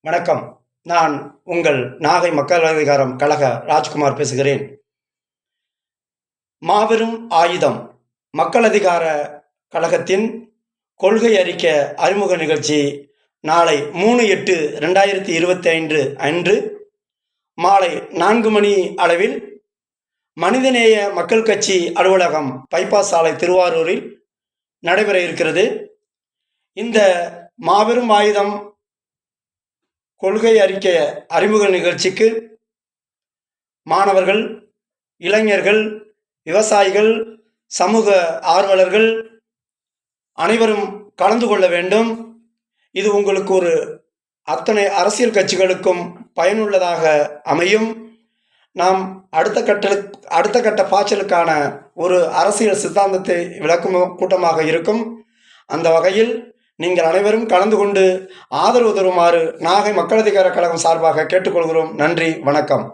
வணக்கம். நான் உங்கள் நாகை மக்கள் அதிகாரம் கழக ராஜ்குமார் பேசுகிறேன். மாபெரும் ஆயுதம் மக்கள் அதிகார கழகத்தின் கொள்கை அறிக்கை அறிமுக நிகழ்ச்சி நாளை 3/8/2025 அன்று மாலை 4 மணி அளவில் மனிதநேய மக்கள் கட்சி அலுவலகம் பைபாஸ் சாலை திருவாரூரில் நடைபெற இருக்கிறது. இந்த மாபெரும் ஆயுதம் கொள்கை அறிக்கை அறிமுக நிகழ்ச்சிக்கு மாணவர்கள், இளைஞர்கள், விவசாயிகள், சமூக ஆர்வலர்கள் அனைவரும் கலந்து கொள்ள வேண்டும். இது உங்களுக்கு அத்தனை அரசியல் கட்சிகளுக்கும் பயனுள்ளதாக அமையும். நாம் அடுத்த கட்ட பாய்ச்சலுக்கான ஒரு அரசியல் சித்தாந்தத்தை விளக்கும் கூட்டமாக இருக்கும். அந்த வகையில் நீங்கள் அனைவரும் கலந்து கொண்டு ஆதரவு தருமாறு நாகை மக்கள் அதிகார கழகம் சார்பாக கேட்டுக்கொள்கிறோம். நன்றி, வணக்கம்.